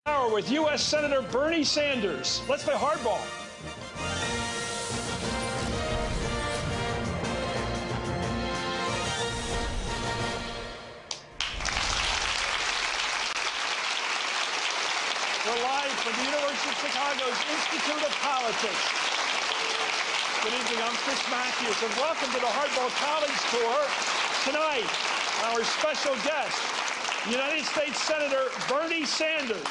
Hour with U.S. Senator Bernie Sanders. Let's play hardball. We're live from the University of Chicago's Institute of Politics. Good evening, I'm Chris Matthews, and welcome to the Hardball College Tour. Tonight, our special guest, United States Senator Bernie Sanders.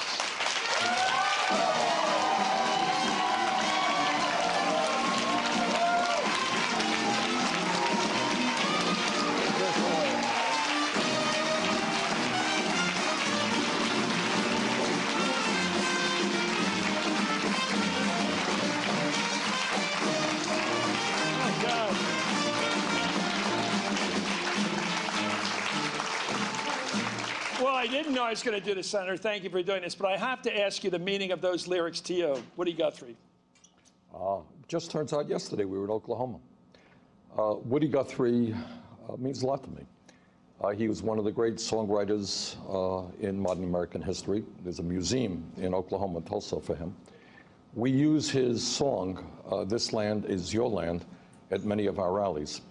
Well, I didn't know I was going to do this, Senator. Thank you for doing this. But I have to ask you the meaning of those lyrics to you. Woody Guthrie. Just turns out yesterday we were in Oklahoma. Woody Guthrie means a lot to me. He was one of the great songwriters in modern American history. There's a museum in Oklahoma, Tulsa, for him. We use his song, This Land Is Your Land, at many of our rallies.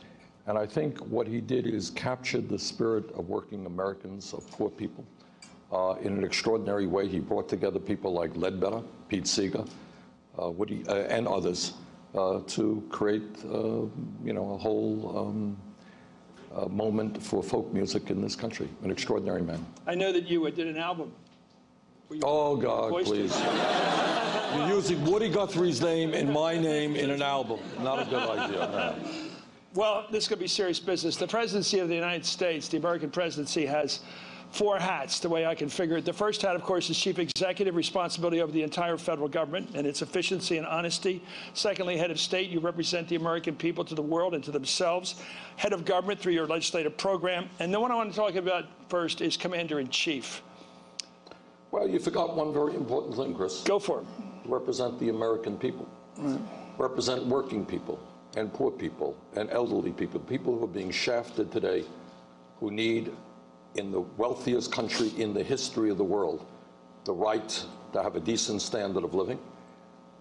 And I think what he did is captured the spirit of working Americans, of poor people, in an extraordinary way. He brought together people like Ledbetter, Pete Seeger, Woody, and others to create, a whole moment for folk music in this country. An extraordinary man. I know that you did an album. Oh, God, please. You're using Woody Guthrie's name and my name in an album. Not a good idea, no. Well, this is going to be serious business. The presidency of the United States, the American presidency, has 4 hats, the way I can figure it. The first hat, of course, is chief executive, responsibility over the entire federal government and its efficiency and honesty. Secondly, head of state, you represent the American people to the world and to themselves. Head of government through your legislative program. And the one I want to talk about first is commander-in-chief. Well, you forgot one very important thing, Chris. Go for it. Represent the American people. Right. Represent working people and poor people and elderly people, people who are being shafted today, who need, in the wealthiest country in the history of the world, the right to have a decent standard of living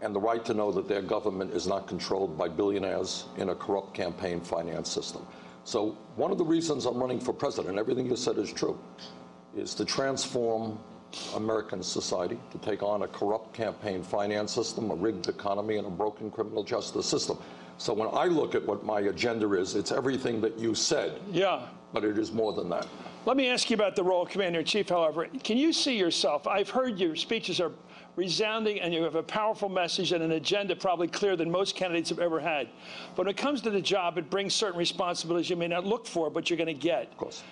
and the right to know that their government is not controlled by billionaires in a corrupt campaign finance system. So one of the reasons I'm running for president, everything you said is true, is to transform American society, to take on a corrupt campaign finance system, a rigged economy, and a broken criminal justice system. So when I look at what my agenda is, it's everything that you said. Yeah. But it is more than that. Let me ask you about the role of commander-in-chief, however. Can you see yourself? I've heard your speeches are resounding, and you have a powerful message and an agenda probably clearer than most candidates have ever had. But when it comes to the job, it brings certain responsibilities you may not look for, but you're going to get. Of course.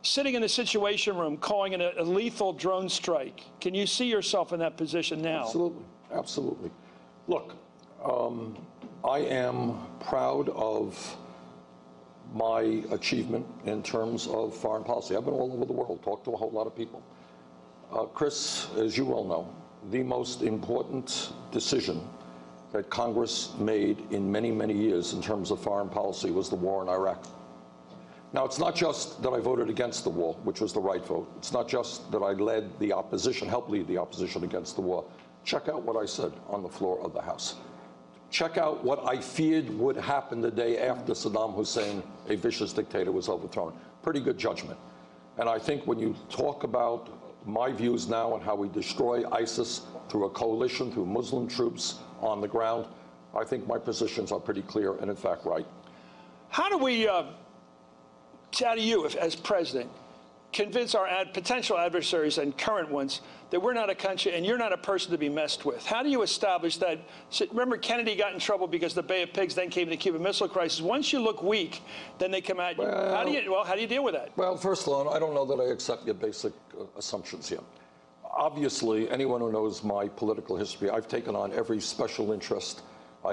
Sitting in the Situation Room, calling it a lethal drone strike. Can you see yourself in that position now? Absolutely. Absolutely. Look, I am proud of my achievement in terms of foreign policy. I've been all over the world, talked to a whole lot of people. Chris, as you well know, the most important decision that Congress made in many, many years in terms of foreign policy was the war in Iraq. Now, it's not just that I voted against the war, which was the right vote. It's not just that I led the opposition, helped lead the opposition against the war. Check out what I said on the floor of the House. Check out what I feared would happen the day after Saddam Hussein, a vicious dictator, was overthrown. Pretty good judgment. And I think when you talk about my views now and how we destroy ISIS through a coalition, through Muslim troops on the ground, I think my positions are pretty clear and, in fact, right. How do we, how do you, as president, convince our potential adversaries and current ones that we're not a country and you're not a person to be messed with? How do you establish that? So remember, Kennedy got in trouble because the Bay of Pigs, then came the Cuban Missile Crisis. Once you look weak, then they come at you. Well, how do you deal with that? Well, first of all, I don't know that I accept your basic assumptions here. Obviously, anyone who knows my political history, I've taken on every special interest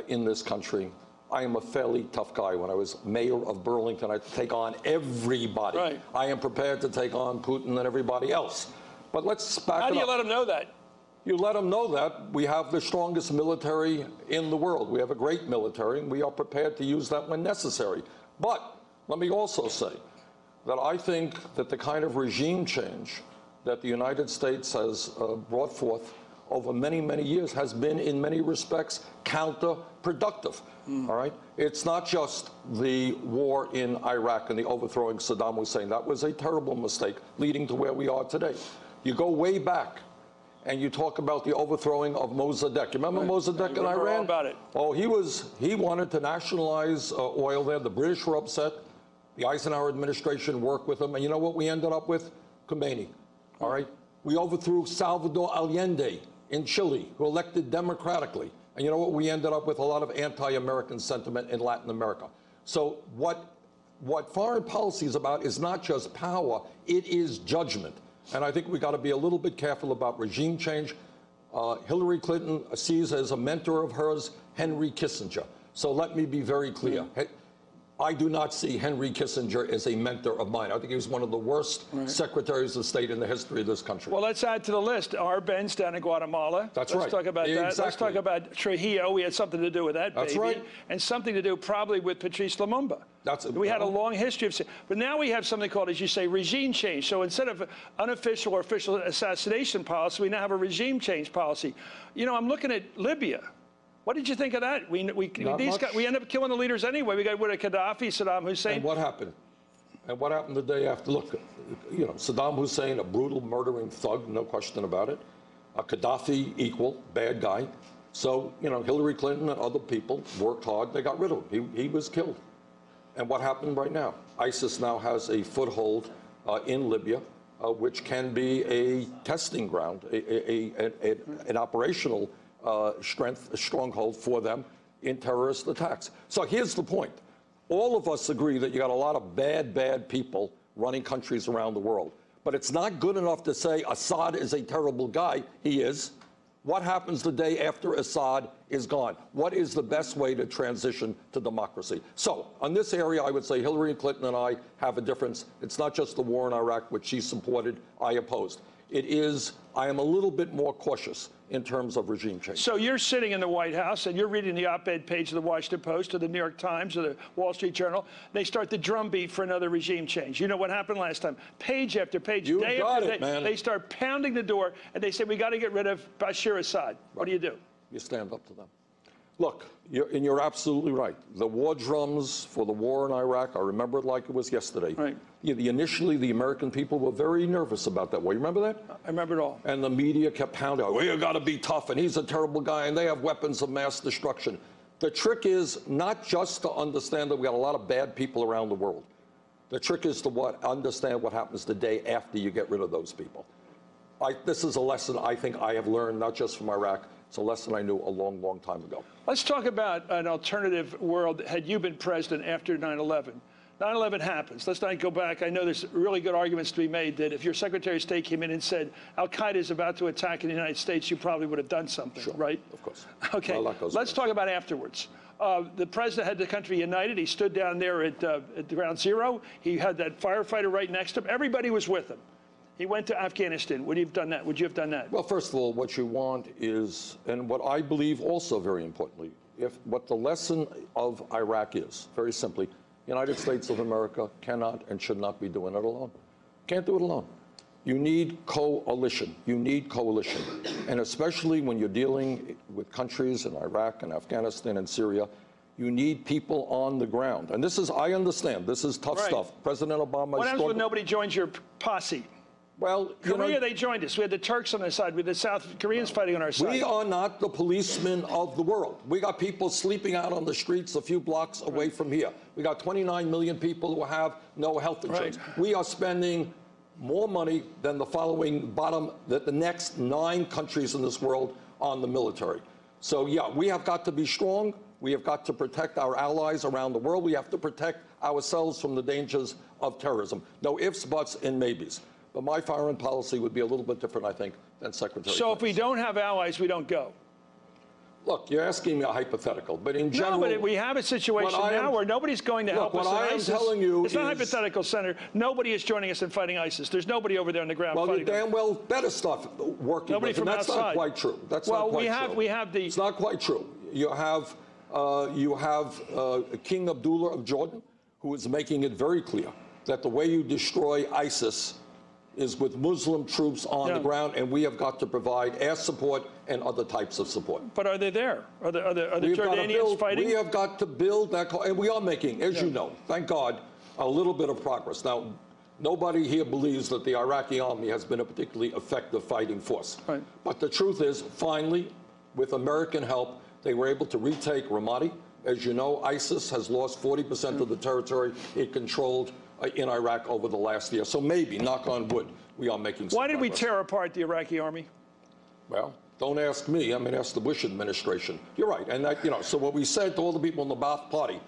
in this country. I am a fairly tough guy. When I was mayor of Burlington, I had to take on everybody. Right. I am prepared to take on Putin and everybody else. But let's back it up. How do you let them know that? You let them know that we have the strongest military in the world. We have a great military, and we are prepared to use that when necessary. But let me also say that I think that the kind of regime change that the United States has brought forth over many, many years has been, in many respects, counterproductive. All right? It's not just the war in Iraq and the overthrowing Saddam Hussein. That was a terrible mistake leading to where we are today. You go way back and you talk about the overthrowing of Mossadegh. You remember Mossadegh in Iran? All about it. Oh, he wanted to nationalize oil there. The British were upset. The Eisenhower administration worked with him. And you know what we ended up with? Khomeini. All right? We overthrew Salvador Allende in Chile, who elected democratically. And you know what? We ended up with a lot of anti-American sentiment in Latin America. So what foreign policy is about is not just power, it is judgment. And I think we got to be a little bit careful about regime change. Hillary Clinton sees as a mentor of hers Henry Kissinger. So let me be very clear. I do not see Henry Kissinger as a mentor of mine. I think he was one of the worst secretaries of state in the history of this country. Well, let's add to the list Arbenz down in Guatemala. That's right. Let's talk about that. Exactly. Let's talk about Trujillo. We had something to do with that, That's baby. right. And something to do probably with Patrice Lumumba. We had a long history of, but now we have something called, as you say, regime change. So instead of unofficial or official assassination policy, we now have a regime change policy. You know, I'm looking at Libya. What did you think of that? We end up killing the leaders anyway. We got rid of Gaddafi, Saddam Hussein. And what happened? And what happened the day after? Look, you know, Saddam Hussein, a brutal, murdering thug, no question about it. Gaddafi, equal, bad guy. So, you know, Hillary Clinton and other people worked hard. They got rid of him. He was killed. And what happened right now? ISIS now has a foothold in Libya, which can be a testing ground, an operational stronghold for them in terrorist attacks. So here's the point. All of us agree that you got a lot of bad people running countries around the world. But it's not good enough to say Assad is a terrible guy. He is. What happens the day after Assad is gone? What is the best way to transition to democracy? So on this area, I would say Hillary Clinton and I have a difference. It's not just the war in Iraq, which she supported, I opposed. It is, I am a little bit more cautious in terms of regime change. So you're sitting in the White House and you're reading the op-ed page of the Washington Post or the New York Times or the Wall Street Journal. They start the drumbeat for another regime change. You know what happened last time? Page after page, day after day, they start pounding the door and they say, we got to get rid of Bashir Assad. Right. What do you do? You stand up to them. Look, you're absolutely right. The war drums for the war in Iraq, I remember it like it was yesterday. Right. Initially, the American people were very nervous about that war. You remember that? I remember it all. And the media kept pounding, we got to be tough, and he's a terrible guy, and they have weapons of mass destruction. The trick is not just to understand that we got a lot of bad people around the world. The trick is to understand what happens the day after you get rid of those people. This is a lesson I think I have learned, not just from Iraq. It's a lesson I knew a long, long time ago. Let's talk about an alternative world had you been president after 9/11. 9/11 happens. Let's not go back. I know there's really good arguments to be made that if your Secretary of State came in and said, Al-Qaeda is about to attack in the United States, you probably would have done something, sure, right? Of course. Okay, let's talk about afterwards. The president had the country united. He stood down there at ground zero. He had that firefighter right next to him. Everybody was with him. He went to Afghanistan. Would you have done that? Would you have done that? Well, first of all, what you want is, and what I believe also very importantly, what the lesson of Iraq is, very simply, the United States of America cannot and should not be doing it alone. Can't do it alone. You need coalition. You need coalition. And especially when you're dealing with countries in Iraq and Afghanistan and Syria, you need people on the ground. And this is, I understand, this is tough stuff. President Obama... What happens when nobody joins your posse? Well, Korea, they joined us. We had the Turks on our side. We had the South Koreans fighting on our side. We are not the policemen of the world. We got people sleeping out on the streets a few blocks away from here. We got 29 million people who have no health insurance. We are spending more money than the next 9 countries in this world on the military. So, yeah, we have got to be strong. We have got to protect our allies around the world. We have to protect ourselves from the dangers of terrorism. No ifs, buts, and maybes. But my foreign policy would be a little bit different, I think, than Secretary So if we don't have allies, we don't go. Look, you're asking me a hypothetical, but in general... No, but we have a situation now where nobody's going to help us in ISIS. What I am telling you It's not hypothetical, Senator. Nobody is joining us in fighting ISIS. There's nobody over there on the ground fighting. Well, you damn well better stuff working nobody with from them. That's outside. not quite true. That's not quite true. We have the... It's not quite true. You have King Abdullah of Jordan, who is making it very clear that the way you destroy ISIS is with Muslim troops on the ground, and we have got to provide air support and other types of support. But are they there? Are the Jordanians fighting? We have got to build that, and we are making, as you know, thank God, a little bit of progress. Now, nobody here believes that the Iraqi army has been a particularly effective fighting force. Right. But the truth is, finally, with American help, they were able to retake Ramadi. As you know, ISIS has lost 40% of the territory it controlled in Iraq over the last year. So maybe, knock on wood, we are making some Why did we progress. tear apart the Iraqi army? Well, don't ask me. I mean, ask the Bush administration. You're right. And that, so what we said to all the people in the Ba'ath Party,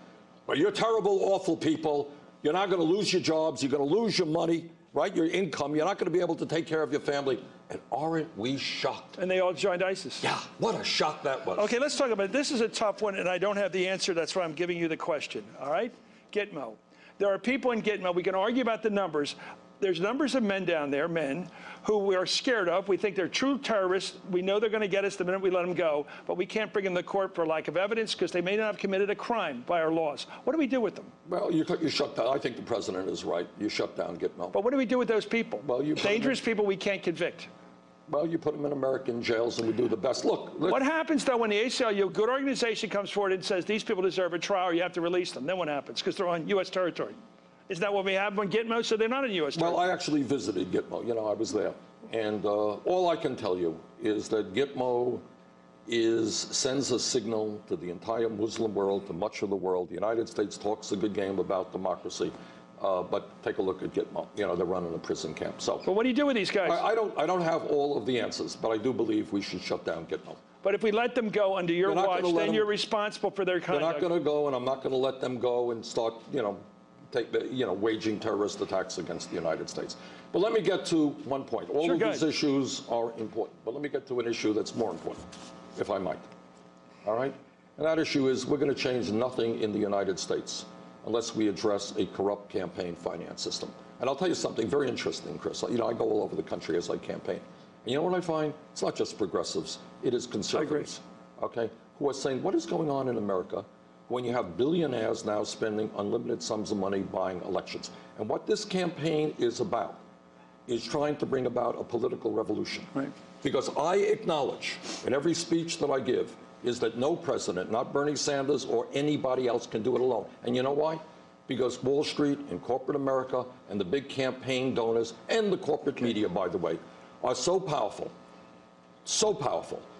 well, you're terrible, awful people. You're not going to lose your jobs. You're going to lose your money, right? Your income. You're not going to be able to take care of your family. And aren't we shocked? And they all joined ISIS. Yeah, what a shock that was. Okay, let's talk about it. This is a tough one, and I don't have the answer. That's why I'm giving you the question, all right? Gitmo. There are people in Gitmo. We can argue about the numbers. There's numbers of men down there, men, who we are scared of. We think they're true terrorists. We know they're going to get us the minute we let them go, but we can't bring them to court for lack of evidence because they may not have committed a crime by our laws. What do we do with them? Well, you shut down. I think the president is right. You shut down Gitmo. But what do we do with those people? Well, dangerous people we can't convict. Well, you put them in American jails, and we do the best. Look. What happens, though, when the ACLU, a good organization, comes forward and says these people deserve a trial, or you have to release them? Then what happens? Because they're on U.S. territory. Isn't that what we have on Gitmo? So they're not in U.S. territory. Well, I actually visited Gitmo. I was there. And all I can tell you is that Gitmo sends a signal to the entire Muslim world, to much of the world. The United States talks a good game about democracy. But take a look at Gitmo. They're running a prison camp. So, but what do you do with these guys? I don't have all of the answers, but I do believe we should shut down Gitmo. But if we let them go under your watch, then you're responsible for their conduct. They're not going to go, and I'm not going to let them go and start, waging terrorist attacks against the United States. But let me get to one point. All of these issues are important, but let me get to an issue that's more important, if I might. All right? And that issue is we're going to change nothing in the United States unless we address a corrupt campaign finance system. And I'll tell you something very interesting, Chris. I go all over the country as I campaign. And you know what I find? It's not just progressives. It is conservatives, okay, who are saying, what is going on in America when you have billionaires now spending unlimited sums of money buying elections? And what this campaign is about is trying to bring about a political revolution. Right. Because I acknowledge in every speech that I give is that no president, not Bernie Sanders or anybody else, can do it alone. And you know why? Because Wall Street and corporate America and the big campaign donors and the corporate media, by the way, are so powerful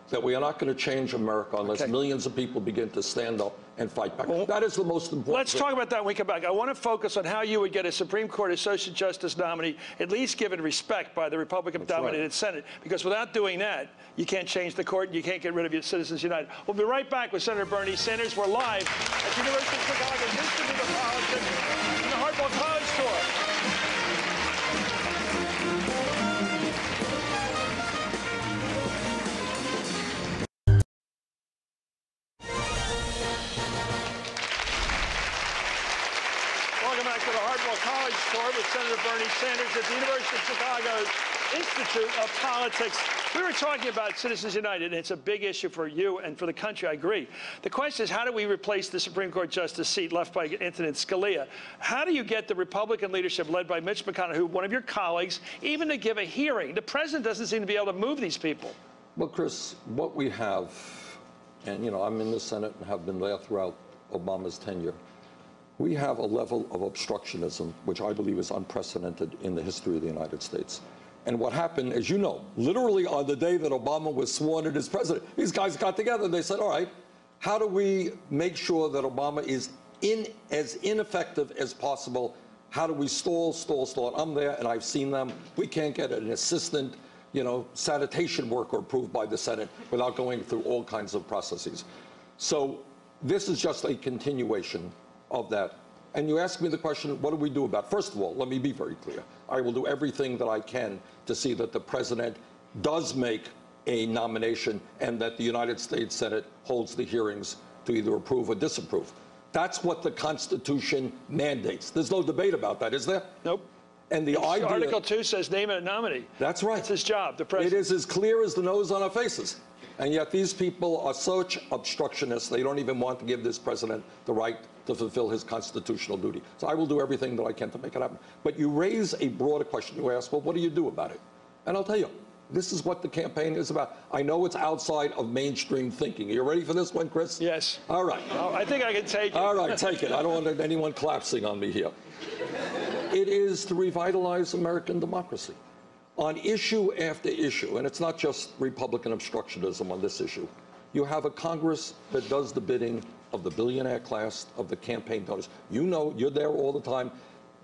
that we are not going to change America unless millions of people begin to stand up and fight back. That is the most important Let's talk about that when we come back. I want to focus on how you would get a Supreme Court Associate Justice nominee at least given respect by the Republican-dominated Senate, because without doing that, you can't change the court and you can't get rid of your Citizens United. We'll be right back with Senator Bernie Sanders. We're live at the University of Chicago's Institute of Politics in the Hartwell College Tour. Welcome back to the Hartwell College Tour with Senator Bernie Sanders at the University of Chicago's Institute of Politics. We were talking about Citizens United, and it's a big issue for you and for the country. I agree. The question is, how do we replace the Supreme Court justice seat left by Antonin Scalia? How do you get the Republican leadership led by Mitch McConnell, who one of your colleagues, even to give a hearing? The president doesn't seem to be able to move these people. Well, Chris, what we have, and I'm in the Senate and have been there throughout Obama's tenure, we have a level of obstructionism which I believe is unprecedented in the history of the United States. And what happened, as you know, literally on the day that Obama was sworn in as president, these guys got together and they said, all right, how do we make sure that Obama is as ineffective as possible? How do we stall? I'm there and I've seen them. We can't get an assistant, sanitation worker approved by the Senate without going through all kinds of processes. So this is just a continuation of that. And you ask me the question, what do we do about it? First of all, let me be very clear. I will do everything that I can to see that the president does make a nomination and that the United States Senate holds the hearings to either approve or disapprove. That's what the Constitution mandates. There's no debate about that, is there? Nope. And the idea, Article 2 says name a nominee. That's right. It's his job, the president. It is as clear as the nose on our faces. And yet these people are such obstructionists, they don't even want to give this president the right to fulfill his constitutional duty. So I will do everything that I can to make it happen. But you raise a broader question. You ask, well, what do you do about it? And I'll tell you, this is what the campaign is about. I know it's outside of mainstream thinking. Are you ready for this one, Chris? Yes. All right. Oh, I think I can take it. All right, take it. I don't want anyone collapsing on me here. It is to revitalize American democracy on issue after issue. And it's not just Republican obstructionism on this issue. You have a Congress that does the bidding of the billionaire class, of the campaign donors. You know, you're there all the time.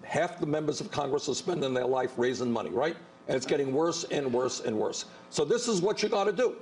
Half the members of Congress are spending their life raising money, right? And it's getting worse and worse and worse. So this is what you got to do.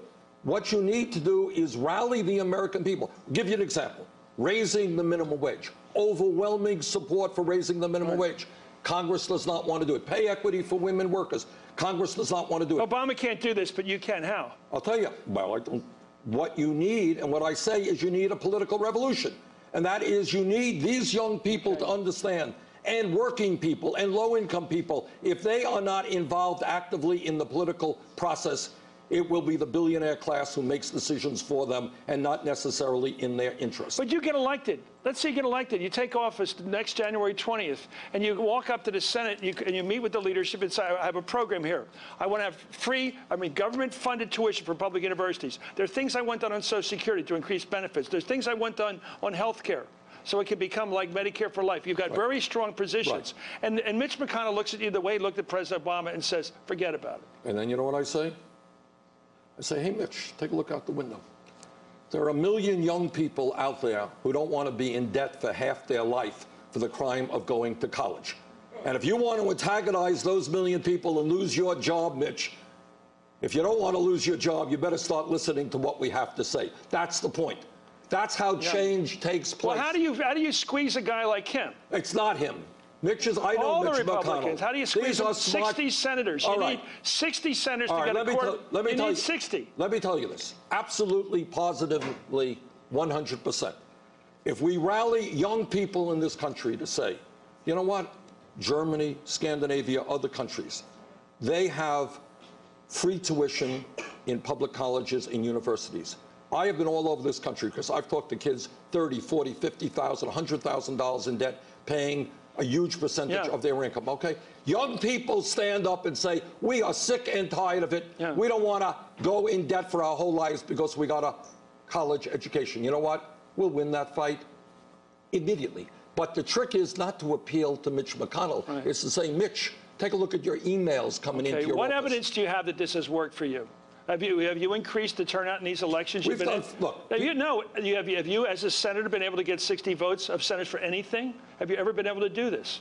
What you need to do is rally the American people. I'll give you an example. Raising the minimum wage. Overwhelming support for raising the minimum wage. Congress does not want to do it. Pay equity for women workers. Congress does not want to do it. Obama can't do this, but you can. How? I'll tell you. Well, I don't. What you need, and what I say is you need a political revolution. And that is you need these young people to understand, and working people and low-income people, if they are not involved actively in the political process, it will be the billionaire class who makes decisions for them and not necessarily in their interest. But you get elected. Let's say you get elected. You take office next January 20th, and you walk up to the Senate, and you meet with the leadership and say, I have a program here. I want to have free, government-funded tuition for public universities. There are things I want done on Social Security to increase benefits. There's things I want done on health care, so it can become like Medicare for life. You've got very strong positions. Right. And Mitch McConnell looks at you the way he looked at President Obama and says, forget about it. And then you know what I say? I say, hey, Mitch, take a look out the window. There are 1 million young people out there who don't want to be in debt for half their life for the crime of going to college. And if you want to antagonize those 1 million people and lose your job, Mitch, if you don't want to lose your job, you better start listening to what we have to say. That's the point. That's how change takes place. Well, how do you squeeze a guy like him? It's not him. Mitch is, I know all Mitch the Republicans. McConnell. How do you squeeze them? 60 senators. You need 60 senators to get a court. You need 60. Let me tell you this. Absolutely, positively, 100%. If we rally young people in this country to say, you know what, Germany, Scandinavia, other countries, they have free tuition in public colleges and universities. I have been all over this country because I've talked to kids, 30, 40, 50,000, $100,000 in debt, paying a huge percentage of their income, okay? Young people stand up and say, we are sick and tired of it. We don't want to go in debt for our whole lives because we got a college education. You know what? We'll win that fight immediately. But the trick is not to appeal to Mitch McConnell. Right. It's to say, Mitch, take a look at your emails coming into your What office. evidence do you have that this has worked for you? Have you increased the turnout in these elections? We've done, look, have you, as a senator, been able to get 60 votes of senators for anything? Have you ever been able to do this?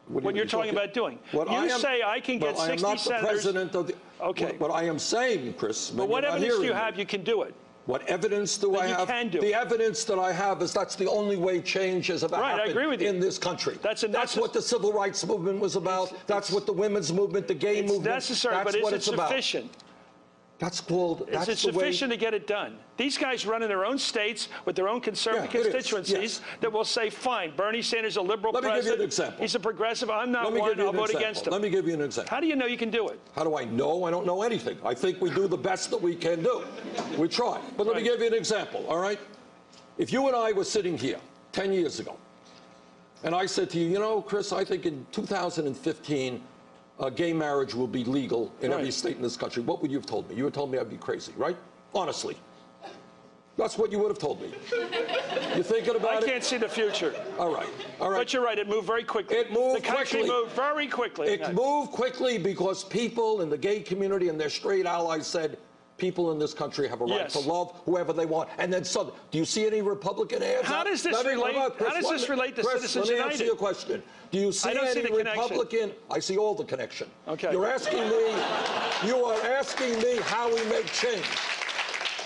What you're talking about doing? You say I can get 60 senators. I am not the president of the. Okay. What I am saying, Chris. But what evidence do you have you can do it? What evidence do I have? The evidence that I have is that's the only way change has ever happened I agree with you. in this country. That's what the civil rights movement was about. That's what the women's movement, the gay movement. It's necessary, but is it sufficient? That's called. Is it sufficient to get it done? These guys run in their own states with their own conservative constituencies that will say, fine, Bernie Sanders is a liberal president. Let me give you an example. He's a progressive. I'm not one. I'll vote against him. Let me give you an example. How do you know you can do it? How do I know? I don't know anything. I think we do the best that we can do. We try. But let me give you an example, all right? If you and I were sitting here 10 years ago, and I said to you, you know, Chris, I think in 2015, gay marriage will be legal in every state in this country. What would you have told me? You would have told me I'd be crazy, right? Honestly. That's what you would have told me. You thinking about it? I can't see the future. All right. But you're right. It moved very quickly. It moved quickly. The country moved very quickly. It moved quickly because people in the gay community and their straight allies said, people in this country have a right to love whoever they want. And then do you see any Republican ads? How does this relate? How does this relate to Citizens United? Let me answer your question. Do you see any Republican? I see all the connection. Okay. You're asking me. You are asking me how we make change.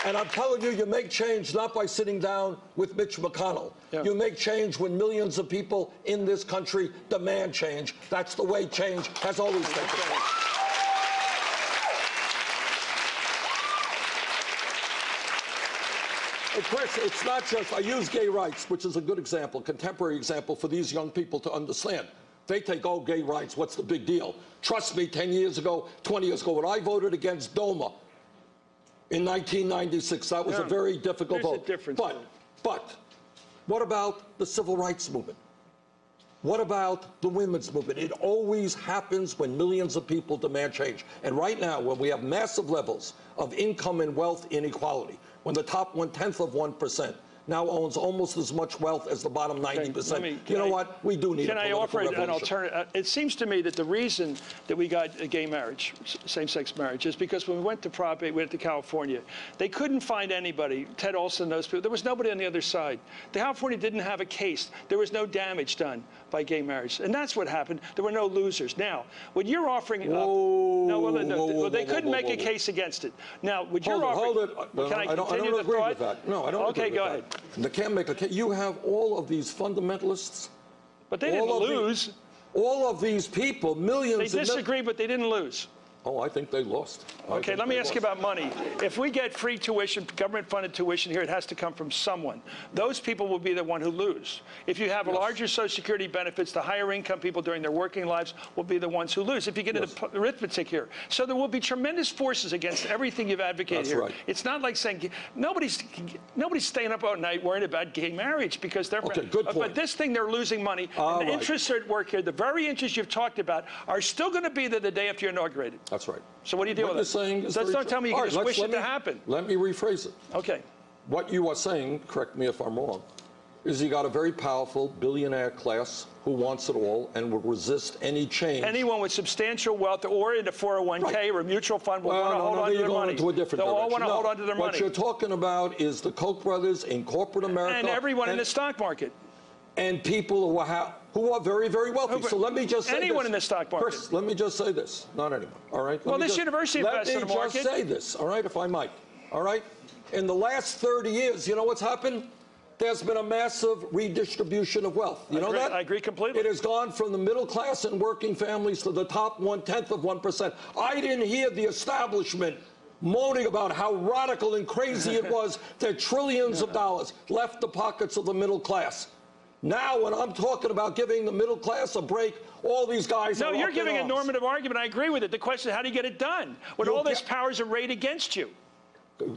And I'm telling you, you make change not by sitting down with Mitch McConnell. You make change when millions of people in this country demand change. That's the way change has always taken place. Chris, it's not just, I use gay rights, which is a good example, contemporary example for these young people to understand. They take, oh, gay rights, what's the big deal? Trust me, 10 years ago, 20 years ago, when I voted against DOMA in 1996, that was a very difficult vote. There's a difference. But What about the civil rights movement? What about the women's movement? It always happens when millions of people demand change. And right now, when we have massive levels of income and wealth inequality, when the top 1/10 of 1% now owns almost as much wealth as the bottom 90%. You know what? We do need a political revolution. Can I offer an alternative? It seems to me that the reason that we got a gay marriage, same-sex marriage, is because when we went to Prop 8, we went to California, they couldn't find anybody. Ted Olson, those people, there was nobody on the other side. California didn't have a case. There was no damage done by gay marriage. And that's what happened. There were no losers. Now, what you're offering... they couldn't make a case against it. Now, what you're offering... Hold it. Can I continue the thought? I don't agree with that. No, I don't agree with that. Okay, go ahead. They can't make a case. You have all of these fundamentalists. But they didn't lose. All of these people, millions... They disagree, but they didn't lose. Oh, I think they lost. Okay, let me ask you about money. If we get free tuition, government-funded tuition here, it has to come from someone. Those people will be the one who lose. If you have larger Social Security benefits, the higher income people during their working lives will be the ones who lose. If you get into arithmetic here. So there will be tremendous forces against everything you've advocated here. Right. It's not like saying nobody's staying up all night worrying about gay marriage because they're... Okay, good point. But this thing, they're losing money. And the interests are at work here. The very interests you've talked about are still going to be there the day after you're inaugurated. That's right. So what do you do with it? What you're saying is don't tell me you can just wish it to happen. Let me rephrase it. Okay. What you are saying, correct me if I'm wrong, is you got a very powerful billionaire class who wants it all and will resist any change. Anyone with substantial wealth or in a 401k or a mutual fund will want to hold on to their money. They'll all want to hold on to their money. What you're talking about is the Koch brothers in corporate America. And everyone in the stock market. And people who are very, very wealthy. So let me just say anyone in the stock market. Chris, let me just say this. Not anyone, all right? Well, this university invests in the market. Let me just say this, all right, if I might, all right? In the last 30 years, you know what's happened? There's been a massive redistribution of wealth. You know that? I agree completely. It has gone from the middle class and working families to the top 1/10 of 1%. I didn't hear the establishment moaning about how radical and crazy it was that trillions of dollars left the pockets of the middle class. Now, when I'm talking about giving the middle class a break, all these guys are... No, you're giving a normative argument. I agree with it. The question is, how do you get it done when all this power is arrayed against you?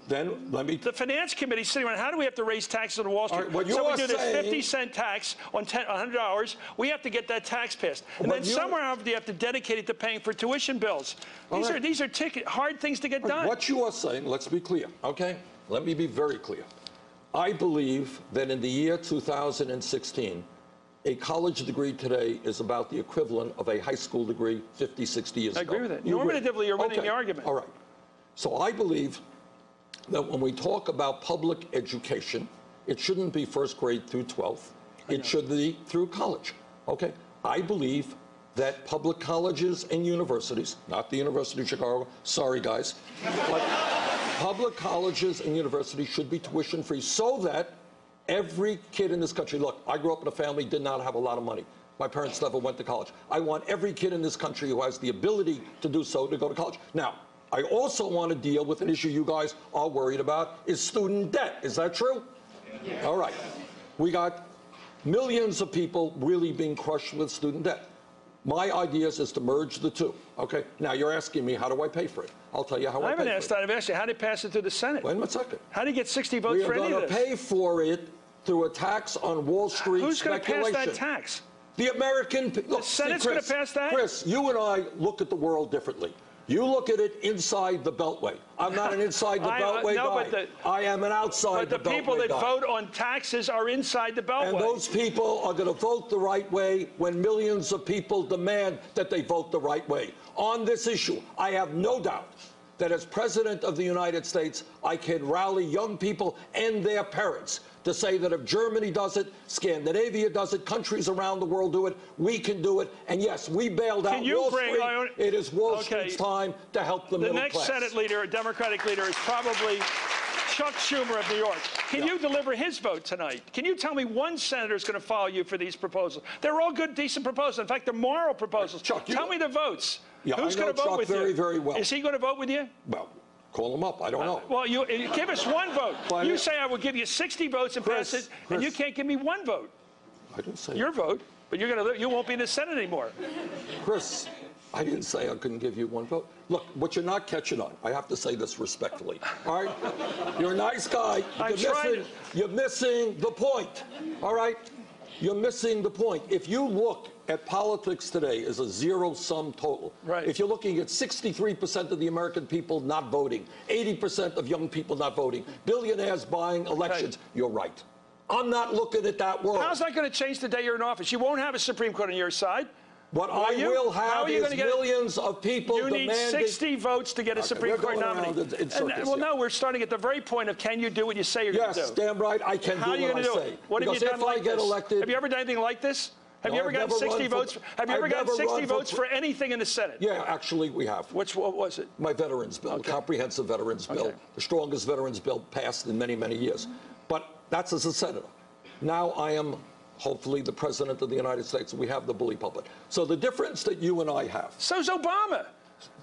Then let me... The Finance Committee is sitting around, how do we have to raise taxes on Wall Street? Right, so we do this 50-cent tax on $100. We have to get that tax passed. And then somewhere else you have to dedicate it to paying for tuition bills. These are hard things to get done. What you are saying, let's be clear, okay? Let me be very clear. I believe that in the year 2016, a college degree today is about the equivalent of a high school degree 50, 60 years ago. I agree with it. Normatively, you're winning the argument. All right. So I believe that when we talk about public education, it shouldn't be first grade through 12th. It should be through college. Okay? I believe that public colleges and universities, not the University of Chicago, sorry guys, but public colleges and universities should be tuition free so that every kid in this country, look, I grew up in a family, did not have a lot of money. My parents never went to college. I want every kid in this country who has the ability to do so to go to college. Now, I also want to deal with an issue you guys are worried about, is student debt. Is that true? Yeah. All right. We got millions of people really being crushed with student debt. My idea is to merge the two. Okay? Now, you're asking me, how do I pay for it? I'll tell you how I pay for it. I haven't asked that. I've asked you, how do you pass it through the Senate? Wait a second. How do you get 60 votes for any of this? We are going to pay for it through a tax on Wall Street Who's speculation. going to pass that tax? The American people. The Senate's going to pass that? Chris, you and I look at the world differently. You look at it inside the Beltway. I'm not an inside the Beltway guy. I am an outside the Beltway guy. But the people that vote on taxes are inside the Beltway. And those people are going to vote the right way when millions of people demand that they vote the right way. On this issue, I have no doubt that as President of the United States, I can rally young people and their parents to say that if Germany does it, Scandinavia does it, countries around the world do it, we can do it. And yes, we bailed out Wall Street. It is Wall Street's time to help the middle class. The next Senate leader, a Democratic leader, is probably Chuck Schumer of New York. Can you deliver his vote tonight? Can you tell me one senator is going to follow you for these proposals? They're all good, decent proposals. In fact, they're moral proposals. Chuck, tell me the votes. Yeah, Who's going to vote with you? Very, very well. Is he going to vote with you? Well, call him up. I don't know. Well, you give us one vote. You say I will give you 60 votes and pass it, and you can't give me one vote. I didn't say your vote, but you won't be in the Senate anymore. Chris, I didn't say I couldn't give you one vote. Look, what you're not catching on, I have to say this respectfully, all right? You're a nice guy. You're missing the point, all right? You're missing the point. If you look at politics today as a zero-sum total, right. If you're looking at 63% of the American people not voting, 80% of young people not voting, billionaires buying elections, you're right. I'm not looking at that world. How's that going to change the day you're in office? You won't have a Supreme Court on your side. What I will have is millions of people demanding... You need 60 votes to get a Supreme Court nominee. Well, no, we're starting at the very point of can you do what you say you're going to do? Yes, damn right, I can do what I say. What have you done like this? Have you ever done anything like this? Have you ever gotten 60 votes? Have you ever gotten 60 votes for anything in the Senate? Yeah, actually, we have. What was it? My veterans bill, comprehensive veterans bill, the strongest veterans bill passed in many, many years. But that's as a senator. Now I am, hopefully, the president of the United States. We have the bully pulpit. So the difference that you and I have. So's Obama.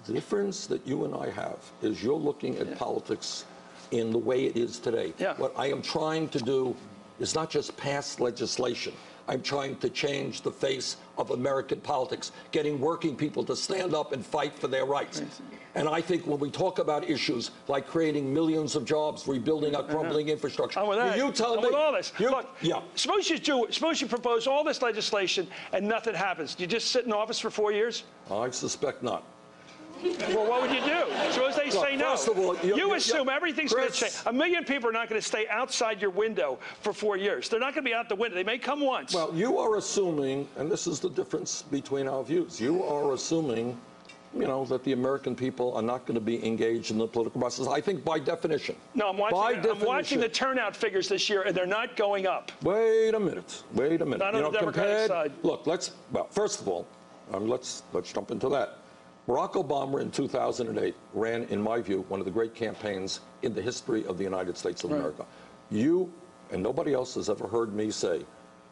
The difference that you and I have is you're looking at politics in the way it is today. Yeah. What I am trying to do is not just pass legislation. I'm trying to change the face of American politics, getting working people to stand up and fight for their rights. And I think when we talk about issues like creating millions of jobs, rebuilding our crumbling infrastructure, you tell me. With all this, look, suppose you propose all this legislation and nothing happens. Do you just sit in office for 4 years? I suspect not. Well, what would you do? Suppose they say no. First of all, you assume everything's going to change. 1 million people are not going to stay outside your window for 4 years. They're not going to be out the window. They may come once. Well, you are assuming, and this is the difference between our views, you are assuming, you know, that the American people are not going to be engaged in the political process. I think by definition. No, I'm watching the turnout figures this year, and they're not going up. Wait a minute. Wait a minute. Not on the Democratic side. Look, first of all, let's jump into that. Barack Obama in 2008 ran, in my view, one of the great campaigns in the history of the United States of America. You and nobody else has ever heard me say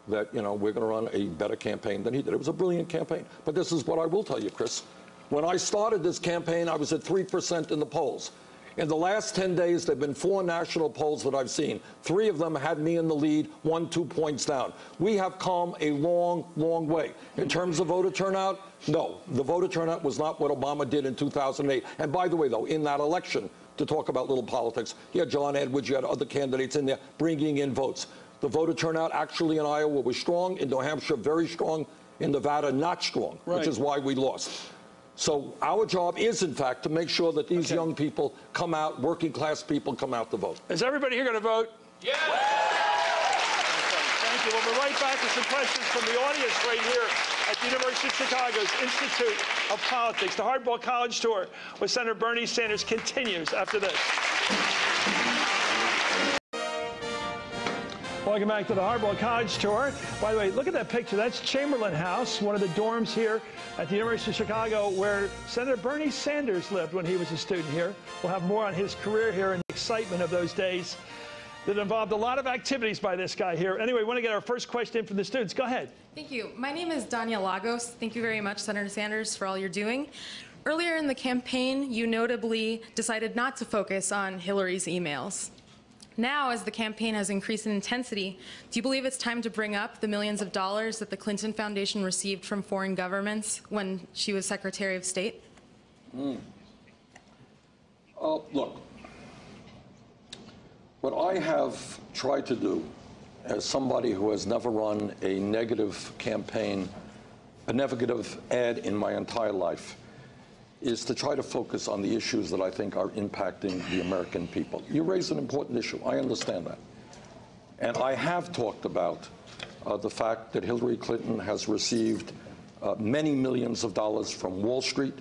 that, you know, we're going to run a better campaign than he did. It was a brilliant campaign. But this is what I will tell you, Chris. When I started this campaign, I was at 3% in the polls. In the last 10 days, there have been 4 national polls that I've seen. 3 of them had me in the lead, 1, 2 points down. We have come a long, long way. In terms of voter turnout, no. The voter turnout was not what Obama did in 2008. And by the way, though, in that election, to talk about little politics, you had John Edwards, you had other candidates in there bringing in votes. The voter turnout actually in Iowa was strong, in New Hampshire very strong, in Nevada not strong, which is why we lost. So our job is, in fact, to make sure that these young people come out, working class people come out to vote. Is everybody here going to vote? Yeah! Thank you. We'll be right back with some questions from the audience right here at the University of Chicago's Institute of Politics. The Hardball College Tour with Senator Bernie Sanders continues after this. Welcome back to the Hardball College Tour. By the way, look at that picture. That's Chamberlain House, one of the dorms here at the University of Chicago where Senator Bernie Sanders lived when he was a student here. We'll have more on his career here and the excitement of those days that involved a lot of activities by this guy here. Anyway, we want to get our first question in from the students. Go ahead. Thank you. My name is Dania Lagos. Thank you very much, Senator Sanders, for all you're doing. Earlier in the campaign, you notably decided not to focus on Hillary's emails. Now, as the campaign has increased in intensity, do you believe it's time to bring up the millions of dollars that the Clinton Foundation received from foreign governments when she was Secretary of State? Look, what I have tried to do as somebody who has never run a negative campaign, a negative ad in my entire life, is to try to focus on the issues that I think are impacting the American people. You raise an important issue. I understand that. And I have talked about the fact that Hillary Clinton has received many millions of dollars from Wall Street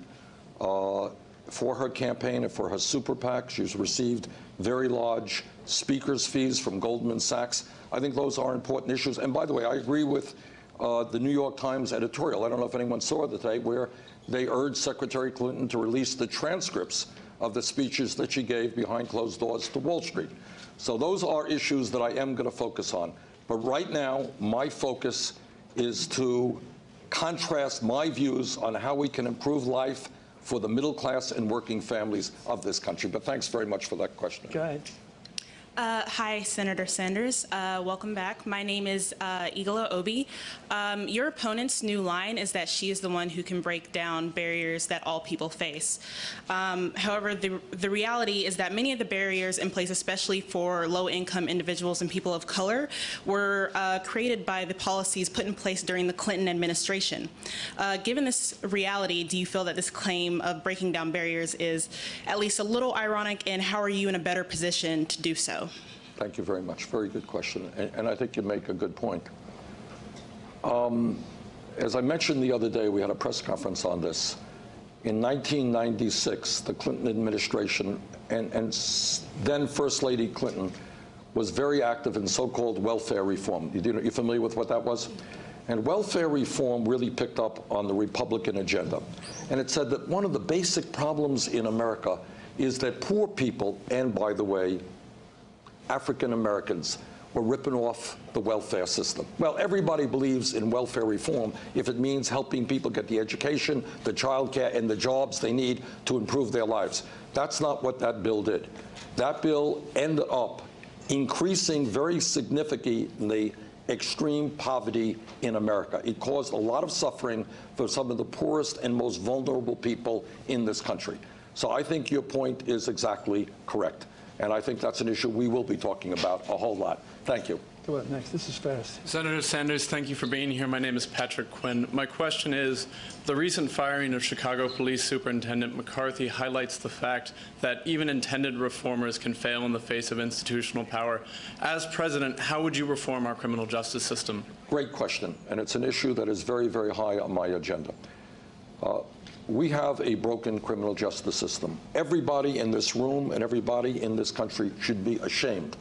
for her campaign and for her super PAC. She's received very large speakers' fees from Goldman Sachs. I think those are important issues. And by the way, I agree with the New York Times editorial. I don't know if anyone saw it today, where they urged Secretary Clinton to release the transcripts of the speeches that she gave behind closed doors to Wall Street. So those are issues that I am going to focus on. But right now, my focus is to contrast my views on how we can improve life for the middle class and working families of this country. But thanks very much for that question. Go ahead. Hi, Senator Sanders. Welcome back. My name is Igala Obi. Your opponent's new line is that she is the one who can break down barriers that all people face. However, the reality is that many of the barriers in place, especially for low-income individuals and people of color, were created by the policies put in place during the Clinton administration. Given this reality, do you feel that this claim of breaking down barriers is at least a little ironic, and how are you in a better position to do so? Thank you very much. Very good question. And I think you make a good point. As I mentioned the other day, we had a press conference on this. In 1996, the Clinton administration and then First Lady Clinton was very active in so-called welfare reform. You familiar with what that was? And welfare reform really picked up on the Republican agenda. And it said that one of the basic problems in America is that poor people, and by the way, African Americans, were ripping off the welfare system. Well, everybody believes in welfare reform if it means helping people get the education, the child care, and the jobs they need to improve their lives. That's not what that bill did. That bill ended up increasing very significantly extreme poverty in America. It caused a lot of suffering for some of the poorest and most vulnerable people in this country. So I think your point is exactly correct. And I think that's an issue we will be talking about a whole lot. Thank you. Go ahead, next. This is fast. Senator Sanders, thank you for being here. My name is Patrick Quinn. My question is, the recent firing of Chicago Police Superintendent McCarthy highlights the fact that even intended reformers can fail in the face of institutional power. As president, how would you reform our criminal justice system? Great question, and it's an issue that is very, very high on my agenda. We have a broken criminal justice system. Everybody in this room and everybody in this country should be ashamed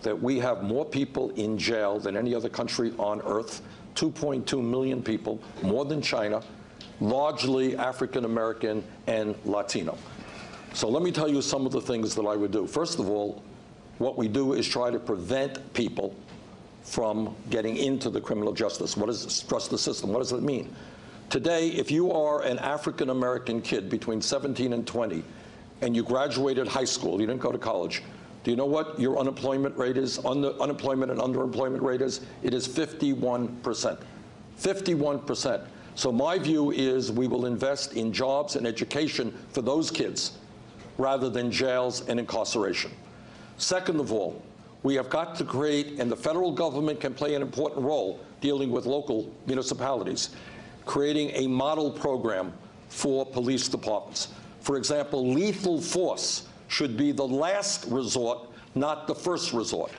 that we have more people in jail than any other country on earth, 2.2 million people, more than China, largely African American and Latino. So let me tell you some of the things that I would do. First of all, what we do is try to prevent people from getting into the criminal justice. What is this justice system? What does it mean? Today, if you are an African-American kid between 17 and 20, and you graduated high school, you didn't go to college, do you know what your unemployment rate is, unemployment and underemployment rate is? It is 51%. 51%. So my view is we will invest in jobs and education for those kids rather than jails and incarceration. Second of all, we have got to create, and the federal government can play an important role dealing with local municipalities, creating a model program for police departments. For example, lethal force should be the last resort, not the first resort.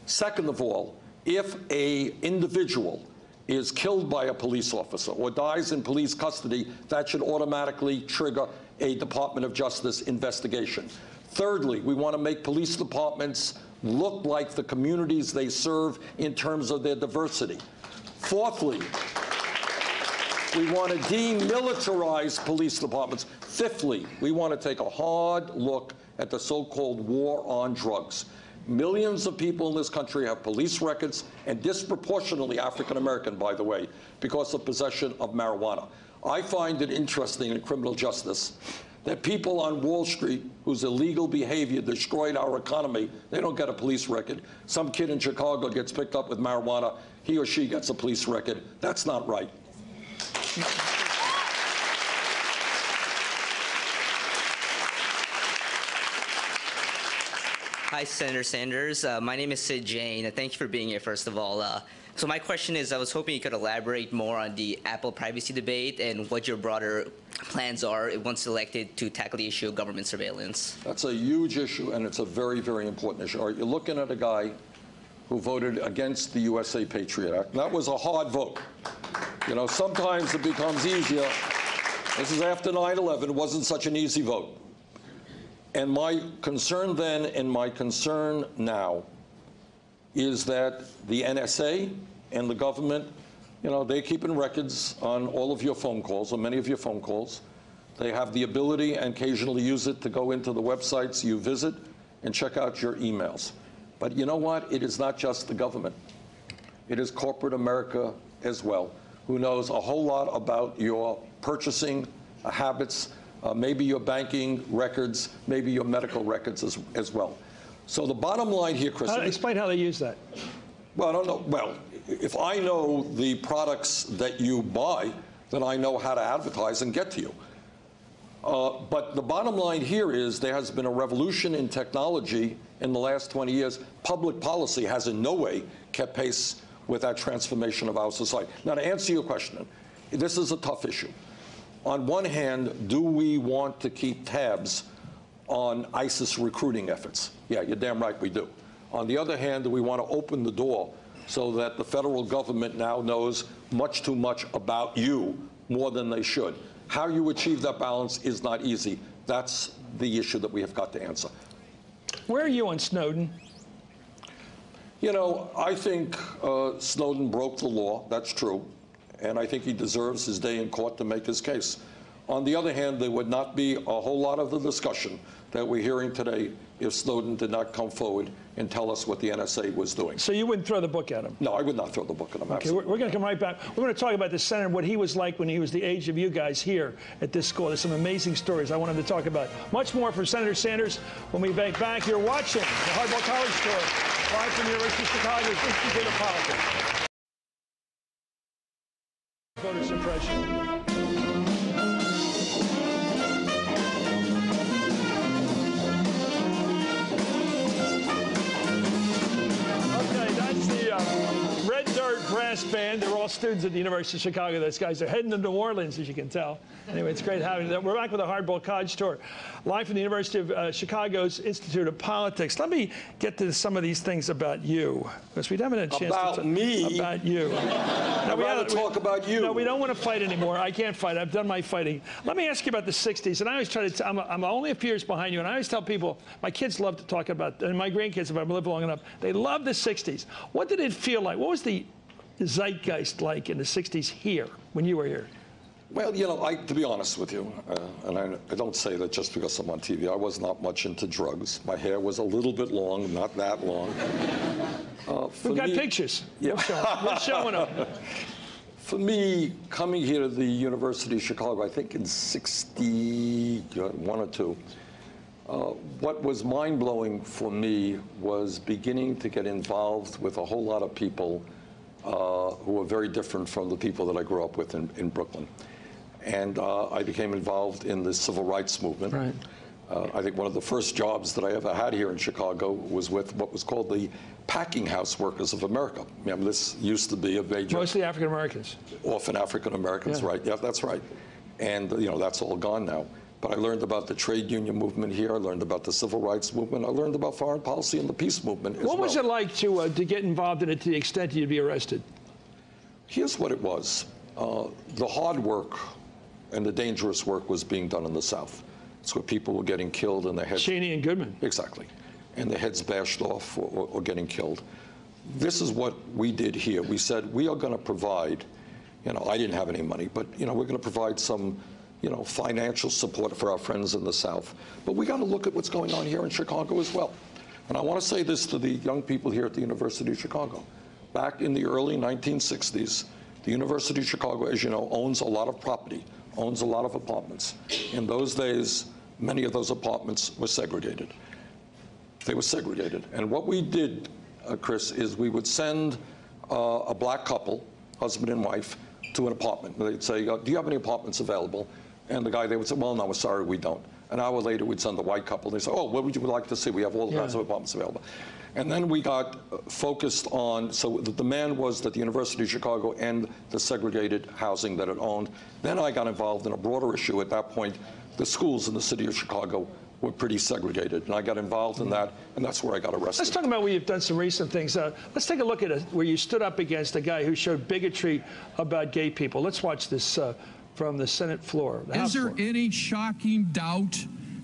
Second of all, if an individual is killed by a police officer or dies in police custody, that should automatically trigger a Department of Justice investigation. Thirdly, we want to make police departments look like the communities they serve in terms of their diversity. Fourthly, we want to demilitarize police departments. Fifthly, we want to take a hard look at the so-called war on drugs. Millions of people in this country have police records, and disproportionately African American, by the way, because of possession of marijuana. I find it interesting in criminal justice that people on Wall Street whose illegal behavior destroyed our economy, they don't get a police record. Some kid in Chicago gets picked up with marijuana, he or she gets a police record. That's not right. Hi, Senator Sanders. My name is Sid Jain. Thank you for being here, first of all. So my question is, I was hoping you could elaborate more on the Apple privacy debate and what your broader plans are once elected to tackle the issue of government surveillance. That's a huge issue, and it's a very, very important issue. You're looking at a guy who voted against the USA Patriot Act. That was a hard vote. You know, sometimes it becomes easier. This is after 9/11. It wasn't such an easy vote. And my concern then and my concern now is that the NSA and the government, you know, they're keeping records on all of your phone calls, or many of your phone calls. They have the ability and occasionally use it to go into the websites you visit and check out your emails. But you know what? It is not just the government. It is corporate America as well, who knows a whole lot about your purchasing habits, maybe your banking records, maybe your medical records as well. So the bottom line here, Chris. Explain how they use that. Well, I don't know. Well, if I know the products that you buy, then I know how to advertise and get to you. But the bottom line here is there has been a revolution in technology in the last 20 years. Public policy has in no way kept pace with that transformation of our society. Now, to answer your question, this is a tough issue. On one hand, do we want to keep tabs on ISIS recruiting efforts? Yeah, you're damn right we do. On the other hand, do we want to open the door so that the federal government now knows much too much about you, more than they should? How you achieve that balance is not easy. That's the issue that we have got to answer. Where are you on Snowden? You know, I think Snowden broke the law. That's true. And I think he deserves his day in court to make his case. On the other hand, there would not be a whole lot of the discussion that we're hearing today if Snowden did not come forward and tell us what the NSA was doing. So you wouldn't throw the book at him? No, I would not throw the book at him. Okay, we're going to come right back. We're going to talk about the senator, what he was like when he was the age of you guys here at this school. There's some amazing stories I want him to talk about. Much more from Senator Sanders when we get back. You're watching the Hardball College Tour, live from the University of Chicago's Institute of Politics. Voter suppression. Red Dirt Brass Band. They're all students at the University of Chicago. Those guys are heading to New Orleans, as you can tell. Anyway, it's great having them. We're back with the Hardball College Tour, live from the University of Chicago's Institute of Politics. Let me get to some of these things about you, because we haven't had a chance to talk about you. I'd rather talk about you. No, we don't want to fight anymore. I can't fight. I've done my fighting. Let me ask you about the 60s. And I always try to I'm only a few years behind you, and I always tell people, my kids love to talk about, and my grandkids, if I've lived long enough, they love the 60s. What did it feel like? What was the zeitgeist like in the 60s here, when you were here? Well, you know, to be honest with you, and I don't say that just because I'm on TV, I was not much into drugs. My hair was a little bit long, not that long. We've got pictures. Yeah. We're showing them. For me, coming here to the University of Chicago, I think in 61 or 2, what was mind-blowing for me was beginning to get involved with a whole lot of people who were very different from the people that I grew up with in Brooklyn. And I became involved in the civil rights movement. Right. I think one of the first jobs that I ever had here in Chicago was with what was called the Packing House Workers of America. I mean, this used to be a major... Mostly African Americans. Often African Americans, yeah. Right. Yeah, that's right. And, you know, that's all gone now. But I learned about the trade union movement here. I learned about the civil rights movement. I learned about foreign policy and the peace movement as well. What was it like to get involved in it to the extent you'd be arrested? Here's what it was. The hard work and the dangerous work was being done in the South. It's where people were getting killed and their heads... Cheney and Goodman. Exactly. And their heads bashed off or getting killed. This is what we did here. We said, we are going to provide, you know, I didn't have any money, but, you know, we're going to provide some, you know, financial support for our friends in the South. But we got to look at what's going on here in Chicago as well. And I want to say this to the young people here at the University of Chicago. Back in the early 1960s, the University of Chicago, as you know, owns a lot of property, owns a lot of apartments. In those days, many of those apartments were segregated. They were segregated. And what we did, Chris, is we would send a black couple, husband and wife, to an apartment. They'd say, do you have any apartments available? And the guy, they would say, well, no, we're sorry, we don't. An hour later, we'd send the white couple. They'd say, oh, what would you like to see? We have all kinds of apartments available. And then we got focused on, so the demand was that the University of Chicago end the segregated housing that it owned. Then I got involved in a broader issue. At that point, the schools in the city of Chicago were pretty segregated. And I got involved in that, and that's where I got arrested. Let's talk about where you've done some recent things. Let's take a look at where you stood up against a guy who showed bigotry about gay people. Let's watch this from the Senate floor. Is there any shocking doubt?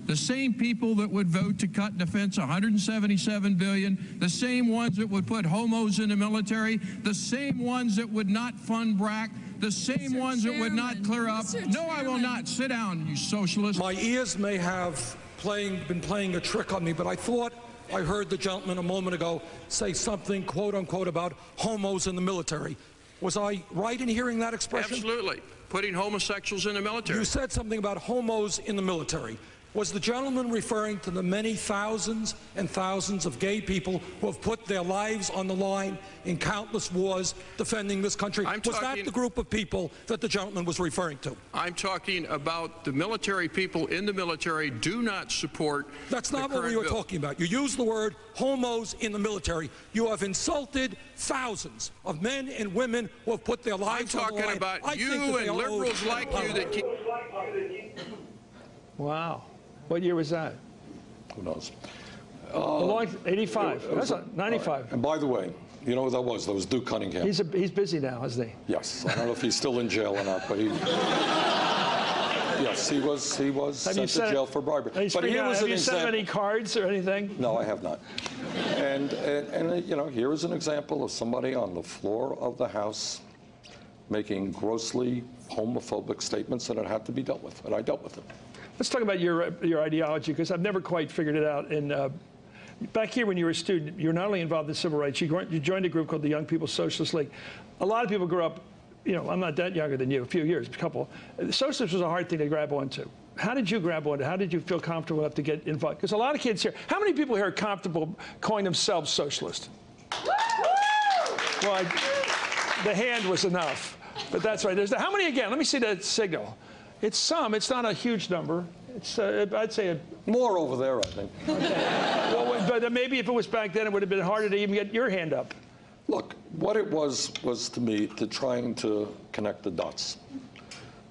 The same people that would vote to cut defense $177 billion, the same ones that would put homos in the military, the same ones that would not fund BRAC, the same ones that would not clear up. No, I will not. Sit down, you socialist. My ears may have been playing a trick on me, but I thought I heard the gentleman a moment ago say something, quote unquote, about homos in the military. Was I right in hearing that expression? Absolutely. Putting homosexuals in the military. You said something about homos in the military. Was the gentleman referring to the many thousands and thousands of gay people who have put their lives on the line in countless wars defending this country? Was that the group of people that the gentleman was referring to? I'm talking about the military. People in the military do not support. That's not what we were talking about. You used the word homos in the military. You have insulted thousands of men and women who have put their lives on the line. I'm talking about you and liberals like you that keep. Wow. What year was that? Who knows? 85. That's 95. And by the way, you know who that was? That was Duke Cunningham. He's busy now, isn't he? Yes. I don't know if he's still in jail or not, but he. Yes, he was sent to jail for bribery. But here was have you sent him any cards or anything? No, I have not. And you know, here is an example of somebody on the floor of the House making grossly homophobic statements, and it had to be dealt with, and I dealt with it. Let's talk about your ideology, because I've never quite figured it out. And back here, when you were a student, you were not only involved in civil rights, you joined a group called the Young People's Socialist League. A lot of people grew up, you know, I'm not that younger than you, a few years, a couple. Socialism was a hard thing to grab onto. How did you grab onto? How did you feel comfortable enough to get involved? Because a lot of kids here, how many people here are comfortable calling themselves socialist? Well, the hand was enough, but that's right. How many again? Let me see the signal. It's some. It's not a huge number. It's, I'd say, more over there, I think. Okay. Well, but maybe if it was back then, it would have been harder to even get your hand up. Look, what it was to me to trying to connect the dots,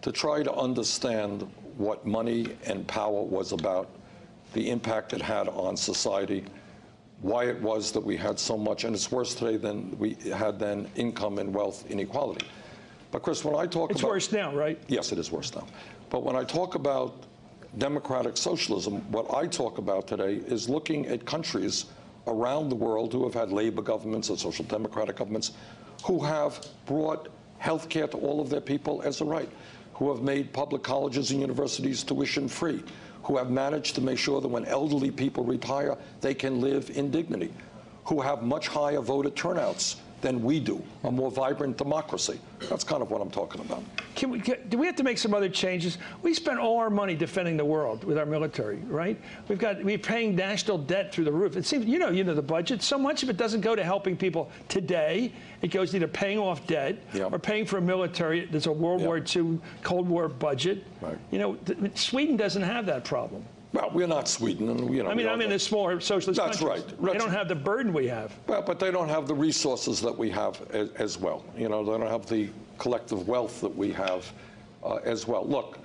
to try to understand what money and power was about, the impact it had on society, why it was that we had so much, and it's worse today than we had then, income and wealth inequality. But Chris, when I talk about... It's worse now, right? Yes, it is worse now. But when I talk about democratic socialism, what I talk about today is looking at countries around the world who have had labor governments and social democratic governments, who have brought health care to all of their people as a right, who have made public colleges and universities tuition free, who have managed to make sure that when elderly people retire, they can live in dignity, who have much higher voter turnouts than we do, a more vibrant democracy. That's kind of what I'm talking about. Do we have to make some other changes? We spend all our money defending the world with our military, right? We're paying national debt through the roof. It seems, you know the budget. So much of it doesn't go to helping people today. It goes either paying off debt or paying for a military. There's a World War II, Cold War budget. Right. You know, Sweden doesn't have that problem. Well, we're not Sweden, and you know. I mean, I'm in a smaller socialist country. That's right. They don't have the burden we have. Well, but they don't have the resources that we have as well. You know, they don't have the collective wealth that we have as well. Look,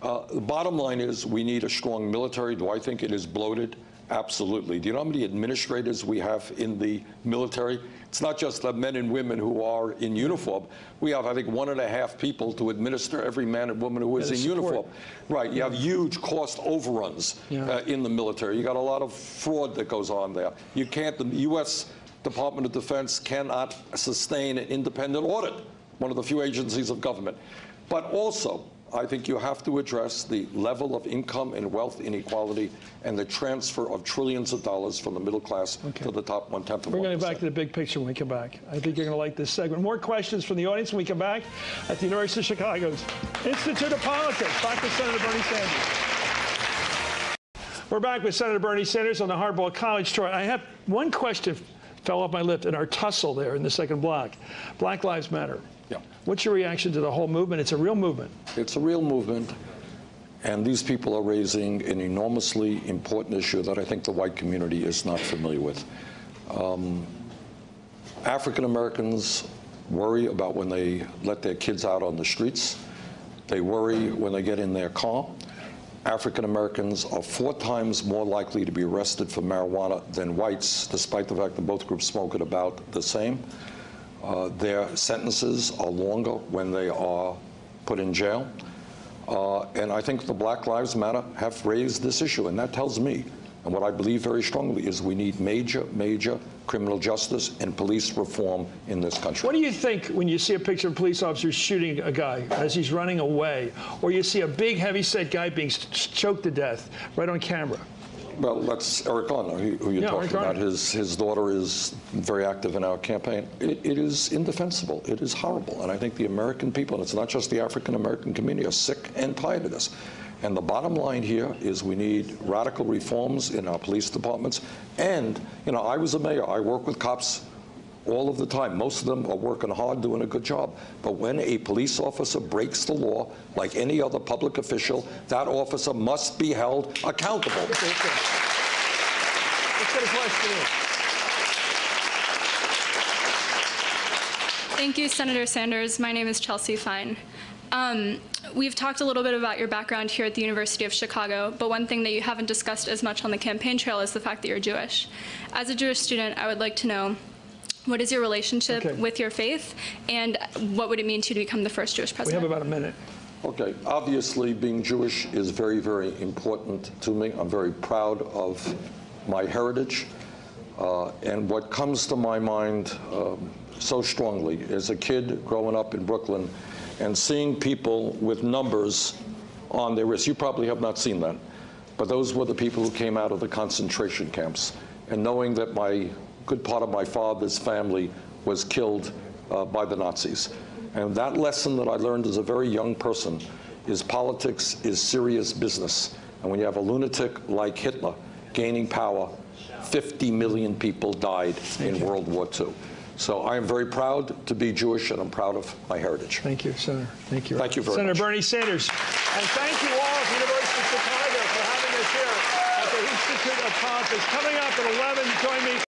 the bottom line is we need a strong military. Do I think it is bloated? Absolutely. Do you know how many administrators we have in the military? It's not just the men and women who are in uniform. We have, I think, 1.5 people to administer every man and woman who is in uniform. Right. You have huge cost overruns in the military. You got a lot of fraud that goes on there. You can't. The U.S. Department of Defense cannot sustain an independent audit. One of the few agencies of government. But also, I think you have to address the level of income and wealth inequality and the transfer of trillions of dollars from the middle class to the top 1/10 of 1%. We're going to go back to the big picture when we come back. I think you're going to like this segment. More questions from the audience when we come back at the University of Chicago's Institute of Politics. Back with Senator Bernie Sanders. We're back with Senator Bernie Sanders on the Hardball College Tour. I have one question fell off my lip in our tussle there in the second block. Black Lives Matter. Yeah. What's your reaction to the whole movement? It's a real movement. It's a real movement, and these people are raising an enormously important issue that I think the white community is not familiar with. African Americans worry about when they let their kids out on the streets. They worry when they get in their car. African Americans are 4 times more likely to be arrested for marijuana than whites, despite the fact that both groups smoke at about the same. Their sentences are longer when they are put in jail. And I think the Black Lives Matter have raised this issue, and that tells me, and what I believe very strongly, is we need major, major criminal justice and police reform in this country. What do you think when you see a picture of police officers shooting a guy as he's running away, or you see a big, heavy-set guy being choked to death right on camera? Well, that's Eric Garner, who you're talking about. His daughter is very active in our campaign. It is indefensible. It is horrible. And I think the American people, and it's not just the African American community, are sick and tired of this. And the bottom line here is we need radical reforms in our police departments. And, you know, I was a mayor. I work with cops all of the time. Most of them are working hard, doing a good job. But when a police officer breaks the law, like any other public official, that officer must be held accountable. Let's get a question in. Thank you, Senator Sanders. My name is Chelsea Fine. We've talked a little bit about your background here at the University of Chicago, but one thing that you haven't discussed as much on the campaign trail is the fact that you're Jewish. As a Jewish student, I would like to know, what is your relationship with your faith, and what would it mean to you to become the first Jewish president? We have about a minute. Okay, obviously being Jewish is very, very important to me. I'm very proud of my heritage. And what comes to my mind so strongly as a kid growing up in Brooklyn and seeing people with numbers on their wrists. You probably have not seen that, but those were the people who came out of the concentration camps. And knowing that my good part of my father's family was killed by the Nazis. And that lesson that I learned as a very young person is politics is serious business. And when you have a lunatic like Hitler gaining power, 50 million people died in World War II. So I am very proud to be Jewish, and I'm proud of my heritage. Thank you, Senator. Thank you. Thank you very much. Senator Bernie Sanders. And thank you all at the University of Chicago for having us here at the Institute of Politics. Coming up at 11, join me.